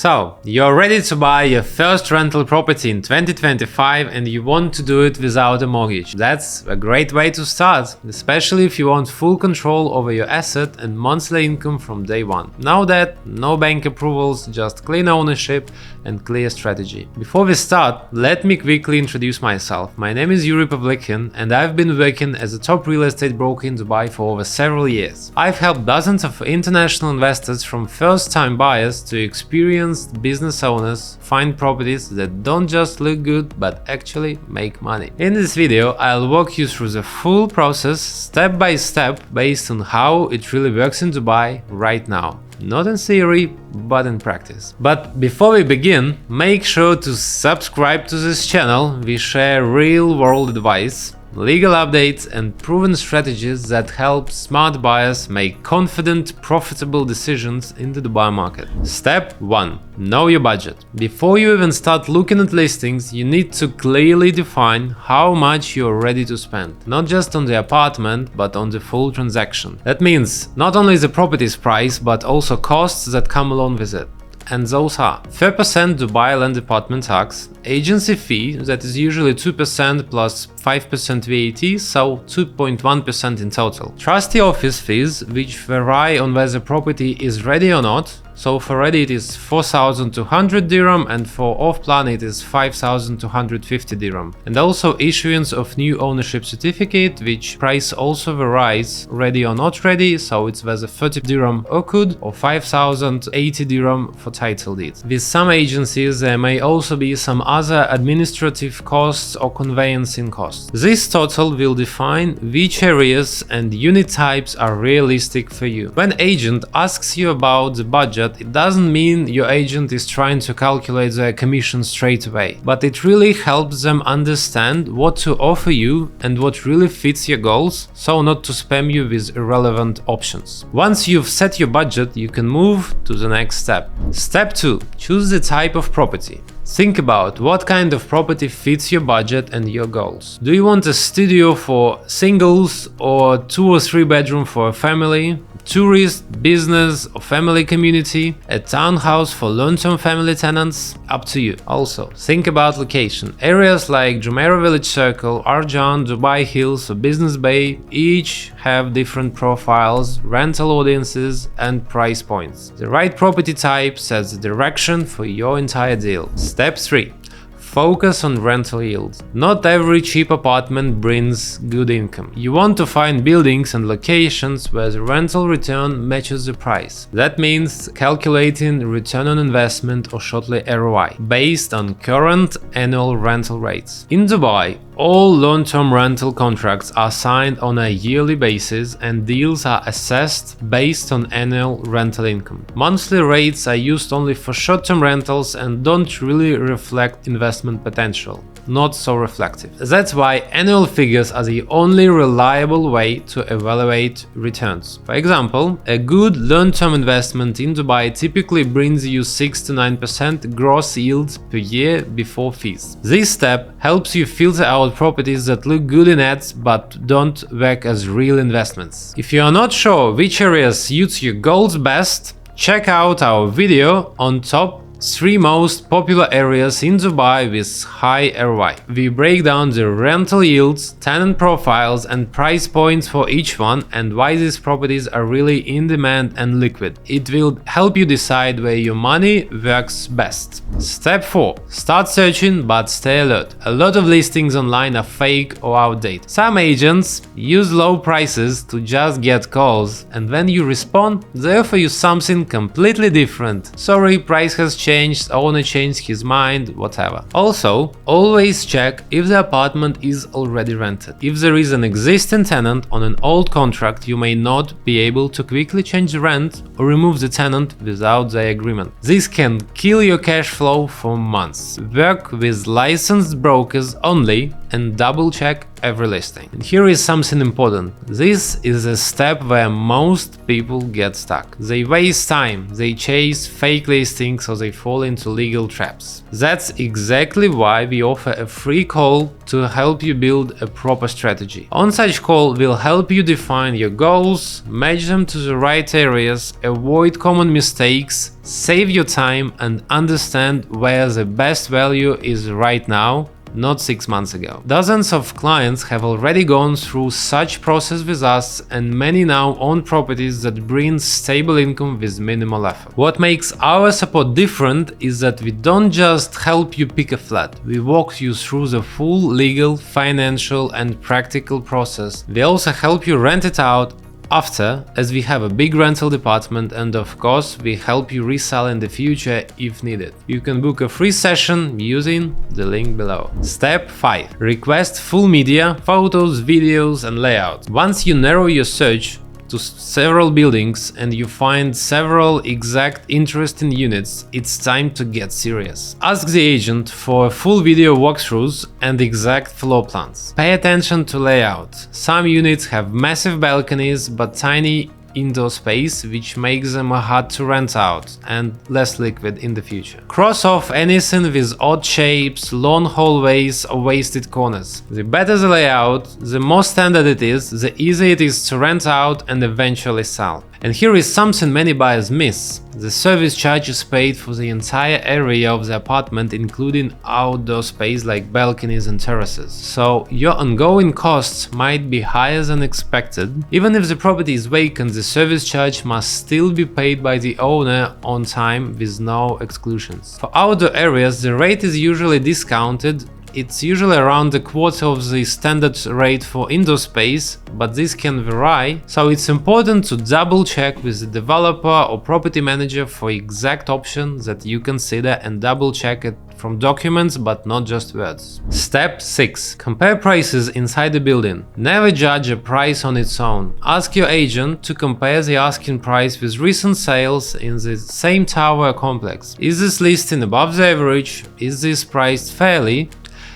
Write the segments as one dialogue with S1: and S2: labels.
S1: So, you're ready to buy your first rental property in 2025 and you want to do it without a mortgage. That's a great way to start, especially if you want full control over your asset and monthly income from day one. No debt, no bank approvals, just clean ownership and clear strategy. Before we start, let me quickly introduce myself. My name is Yuri Pavlikhin and I've been working as a top real estate broker in Dubai for over several years. I've helped dozens of international investors from first-time buyers to experienced business owners find properties that don't just look good but actually make money. In this video, I'll walk you through the full process step by step based on how it really works in Dubai right now. Not in theory, but in practice. But before we begin, make sure to subscribe to this channel. We share real-world advice, legal updates and proven strategies that help smart buyers make confident, profitable decisions in the Dubai market. Step 1. Know your budget. Before you even start looking at listings, you need to clearly define how much you're ready to spend. Not just on the apartment, but on the full transaction. That means not only the property's price, but also costs that come along with it. And those are 3% Dubai land apartment tax, agency fee that is usually 2% plus 5% VAT, so 2.1% in total. Trustee office fees, which vary on whether property is ready or not. So for ready it is 4,200 dirham and for off-plan it is 5,250 dirham. And also issuance of new ownership certificate, which price also varies ready or not ready, so it's whether 30 dirham okud or 5,080 dirham for title deed. With some agencies there may also be some other administrative costs or conveyancing costs. This total will define which areas and unit types are realistic for you. When agent asks you about the budget, it doesn't mean your agent is trying to calculate their commission straight away, but it really helps them understand what to offer you and what really fits your goals, so not to spam you with irrelevant options. Once you've set your budget, you can move to the next step. Step 2. Choose the type of property. Think about what kind of property fits your budget and your goals. Do you want a studio for singles or 2 or 3 bedroom for a family? Tourist, business or family community, a townhouse for long-term family tenants, up to you. Also, think about location. Areas like Jumeirah Village Circle, Arjan, Dubai Hills or Business Bay each have different profiles, rental audiences and price points. The right property type sets the direction for your entire deal. Step 3. Focus on rental yield. Not every cheap apartment brings good income. You want to find buildings and locations where the rental return matches the price. That means calculating return on investment or shortly ROI based on current annual rental rates. In Dubai, all long-term rental contracts are signed on a yearly basis and deals are assessed based on annual rental income. Monthly rates are used only for short-term rentals and don't really reflect investment potential. Not so reflective. That's why annual figures are the only reliable way to evaluate returns. For example, a good long-term investment in Dubai typically brings you 6 to 9% gross yield per year before fees. This step helps you filter out properties that look good in ads but don't work as real investments. If you are not sure which area suits your goals best, check out our video on top 3 most popular areas in Dubai with high ROI. We break down the rental yields, tenant profiles and price points for each one and why these properties are really in demand and liquid. It will help you decide where your money works best. Step 4. Start searching but stay alert. A lot of listings online are fake or outdated. Some agents use low prices to just get calls and when you respond, they offer you something completely different. Sorry, price has changed, owner changed his mind, whatever. Also, always check if the apartment is already rented. If there is an existing tenant on an old contract, you may not be able to quickly change the rent or remove the tenant without the agreement. This can kill your cash flow for months. Work with licensed brokers only and double check every listing. And here is something important. This is a step where most people get stuck. They waste time, they chase fake listings, or they fall into legal traps. That's exactly why we offer a free call to help you build a proper strategy. On such call, we'll help you define your goals, match them to the right areas, avoid common mistakes, save your time, and understand where the best value is right now, not 6 months ago. Dozens of clients have already gone through such process with us, and many now own properties that bring stable income with minimal effort. What makes our support different is that we don't just help you pick a flat, we walk you through the full legal, financial, and practical process. We also help you rent it out after, as we have a big rental department, and of course we help you resell in the future if needed. You can book a free session using the link below. Step 5. Request full media, photos, videos, and layouts. Once you narrow your search to several buildings and you find several exact interesting units, it's time to get serious. Ask the agent for full video walkthroughs and exact floor plans. Pay attention to layout. Some units have massive balconies but tiny indoor space, which makes them hard to rent out and less liquid in the future. Cross off anything with odd shapes, long hallways, or wasted corners. The better the layout, the more standard it is, the easier it is to rent out and eventually sell. And here is something many buyers miss. The service charge is paid for the entire area of the apartment, including outdoor space like balconies and terraces. So your ongoing costs might be higher than expected. Even if the property is vacant, the service charge must still be paid by the owner on time with no exclusions. For outdoor areas, the rate is usually discounted. It's usually around a quarter of the standard rate for indoor space, but this can vary, so it's important to double check with the developer or property manager for exact options that you consider, and double check it from documents but not just words. Step 6. Compare prices inside the building. Never judge a price on its own. Ask your agent to compare the asking price with recent sales in the same tower or complex. Is this listing above the average? Is this priced fairly?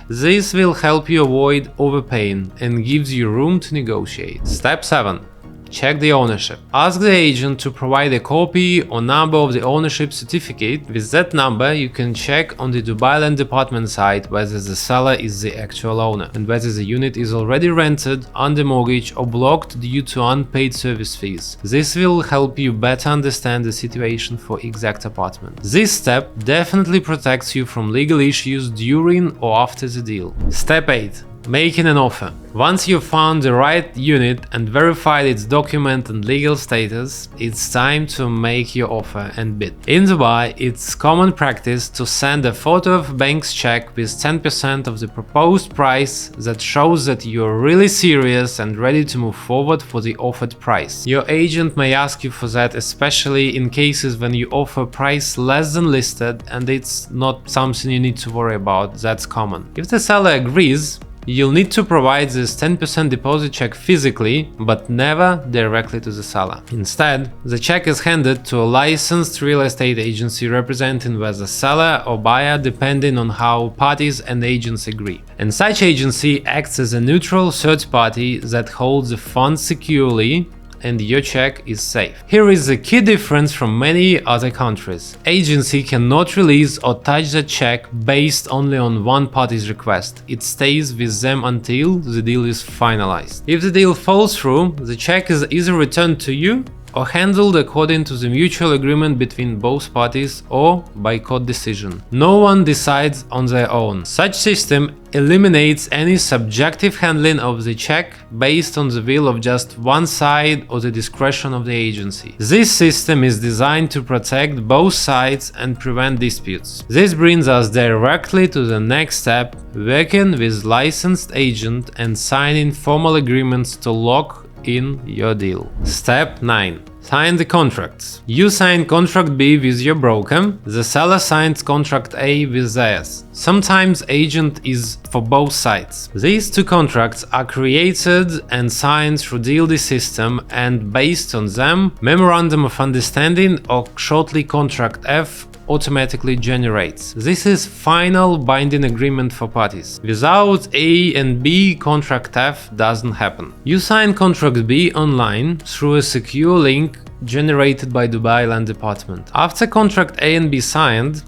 S1: This will help you avoid overpaying and gives you room to negotiate. Step 7. Check the ownership. Ask the agent to provide a copy or number of the ownership certificate. With that number, you can check on the Dubai Land Department site whether the seller is the actual owner and whether the unit is already rented, under mortgage, or blocked due to unpaid service fees. This will help you better understand the situation for exact apartment. This step definitely protects you from legal issues during or after the deal. Step 8. Making an offer. Once you've found the right unit and verified its document and legal status, it's time to make your offer and bid. In Dubai, it's common practice to send a photo of bank's check with 10% of the proposed price that shows that you're really serious and ready to move forward for the offered price. Your agent may ask you for that, especially in cases when you offer a price less than listed, and it's not something you need to worry about. That's common. If the seller agrees, you'll need to provide this 10% deposit check physically, but never directly to the seller. Instead, the check is handed to a licensed real estate agency representing whether seller or buyer, depending on how parties and agents agree. And such agency acts as a neutral third party that holds the funds securely, and your check is safe. Here is the key difference from many other countries. Agency cannot release or touch the check based only on one party's request. It stays with them until the deal is finalized. If the deal falls through, the check is either returned to you or handled according to the mutual agreement between both parties or by court decision. No one decides on their own. Such system eliminates any subjective handling of the check based on the will of just one side or the discretion of the agency. This system is designed to protect both sides and prevent disputes. This brings us directly to the next step: working with licensed agent and signing formal agreements to lock in your deal. Step 9. Sign the contracts. You sign contract B with your broker, the seller signs contract A with theirs. Sometimes agent is for both sides. These two contracts are created and signed through DLD system, and based on them, Memorandum of Understanding or shortly Contract F automatically generates. This is final binding agreement for parties. Without A and B, contract F doesn't happen. You sign contract B online through a secure link generated by Dubai Land Department. After contract A and B signed,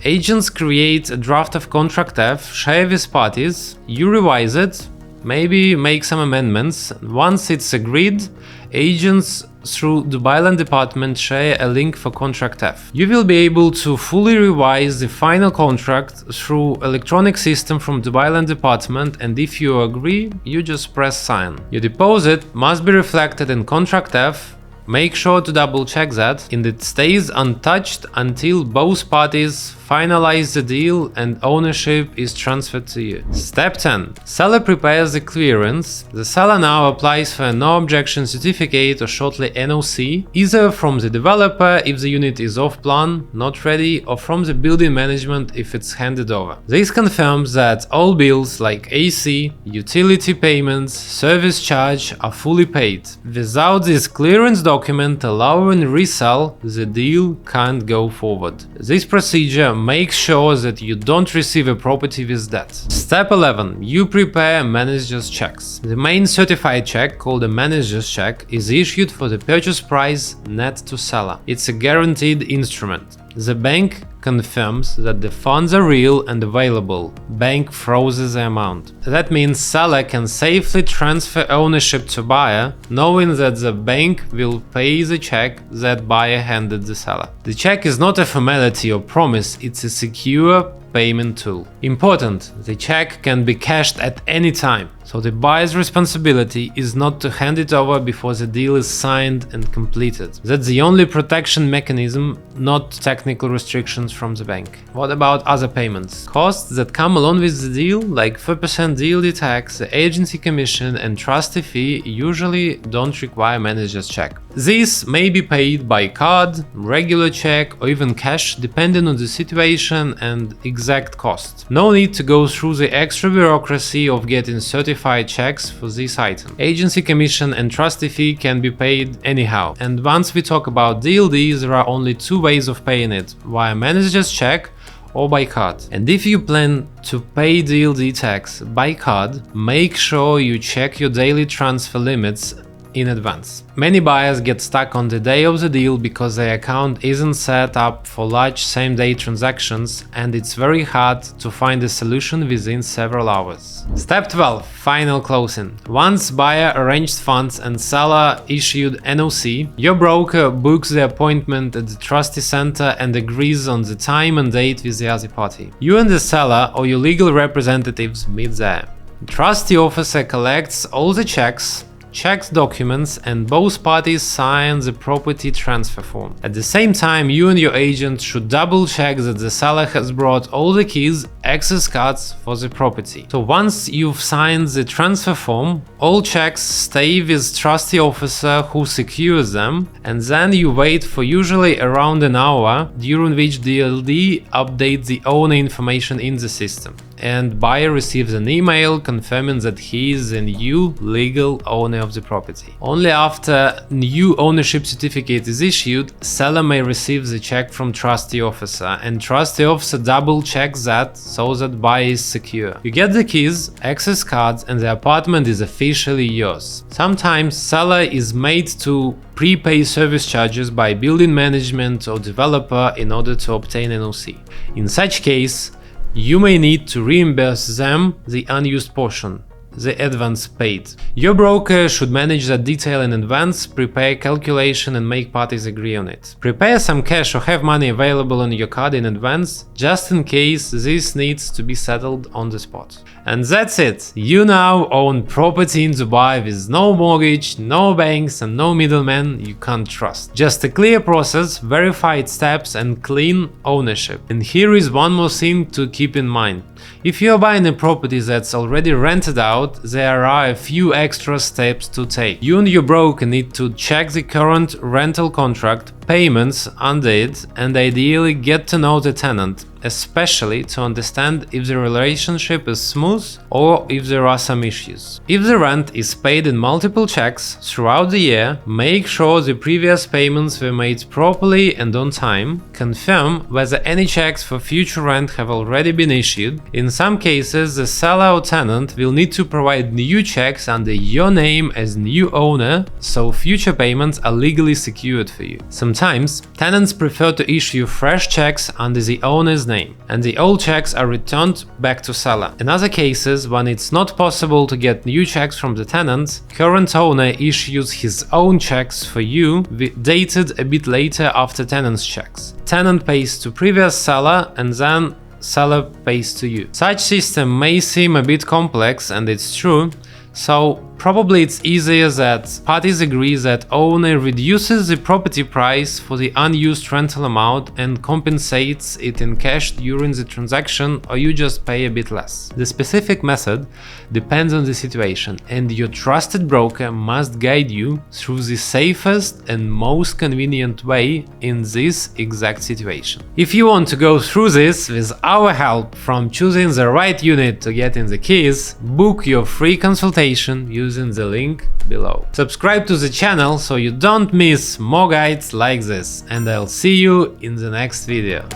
S1: agents create a draft of contract F, share with parties, you revise it, maybe make some amendments. Once it's agreed, agents through Dubai Land Department share a link for contract F. You will be able to fully revise the final contract through electronic system from Dubai Land Department, and if you agree, you just press sign. Your deposit must be reflected in contract F. Make sure to double check that, and it stays untouched until both parties finalize the deal and ownership is transferred to you. Step 10. Seller prepares the clearance. The seller now applies for a no objection certificate or shortly NOC, either from the developer if the unit is off plan, not ready, or from the building management if it's handed over. This confirms that all bills like AC, utility payments, service charge are fully paid. Without this clearance document allowing resale, the deal can't go forward. This procedure makes sure that you don't receive a property with debt. Step 11. You prepare manager's checks. The main certified check, called a manager's check, is issued for the purchase price net to seller. It's a guaranteed instrument. The bank confirms that the funds are real and available. Bank freezes the amount. That means seller can safely transfer ownership to buyer, knowing that the bank will pay the check that buyer handed the seller. The check is not a formality or promise, it's a secure payment tool. Important, the check can be cashed at any time, so the buyer's responsibility is not to hand it over before the deal is signed and completed. That's the only protection mechanism, not technical restrictions from the bank. What about other payments? Costs that come along with the deal, like 4% DLD tax, the agency commission and trustee fee, usually don't require manager's check. These may be paid by card, regular check or even cash, depending on the situation and exact cost. No need to go through the extra bureaucracy of getting certified checks for this item. Agency commission and trustee fee can be paid anyhow. And once we talk about DLD, there are only two ways of paying it, via manager's check or by card. And if you plan to pay DLD tax by card, make sure you check your daily transfer limits in advance. Many buyers get stuck on the day of the deal because their account isn't set up for large same-day transactions, and it's very hard to find a solution within several hours. Step 12. Final closing. Once buyer arranged funds and seller issued NOC, your broker books the appointment at the trustee center and agrees on the time and date with the other party. You and the seller or your legal representatives meet there. The trustee officer collects all the checks, checks documents, and both parties sign the property transfer form. At the same time, you and your agent should double check that the seller has brought all the keys, access cards for the property. So once you've signed the transfer form, all checks stay with trustee officer who secures them, and then you wait for usually around an hour, during which DLD updates the owner information in the system, and buyer receives an email confirming that he is the new legal owner of the property. Only after new ownership certificate is issued, seller may receive the check from trustee officer, and trustee officer double checks that so that buyer is secure. You get the keys, access cards, and the apartment is officially yours. Sometimes seller is made to prepay service charges by building management or developer in order to obtain NOC. In such case, you may need to reimburse them the unused portion, the advance paid. Your broker should manage that detail in advance, prepare calculation and make parties agree on it. Prepare some cash or have money available on your card in advance, just in case this needs to be settled on the spot. And that's it. You now own property in Dubai with no mortgage, no banks and no middlemen you can't trust. Just a clear process, verified steps and clean ownership. And here is one more thing to keep in mind. If you are buying a property that's already rented out, there are a few extra steps to take. You and your broker need to check the current rental contract, payments under it and ideally get to know the tenant, especially to understand if the relationship is smooth or if there are some issues. If the rent is paid in multiple checks throughout the year, make sure the previous payments were made properly and on time. Confirm whether any checks for future rent have already been issued. In some cases, the seller or tenant will need to provide new checks under your name as new owner, so future payments are legally secured for you. Sometimes, tenants prefer to issue fresh checks under the owner's name, and the old checks are returned back to seller. In other cases, when it's not possible to get new checks from the tenant, current owner issues his own checks for you, dated a bit later after tenant's checks. Tenant pays to previous seller and then seller pays to you. Such system may seem a bit complex, and it's true, so probably it's easier that parties agree that owner reduces the property price for the unused rental amount and compensates it in cash during the transaction, or you just pay a bit less. The specific method depends on the situation, and your trusted broker must guide you through the safest and most convenient way in this exact situation. If you want to go through this with our help, from choosing the right unit to getting the keys, book your free consultation using the link below. Subscribe to the channel so you don't miss more guides like this, and I'll see you in the next video.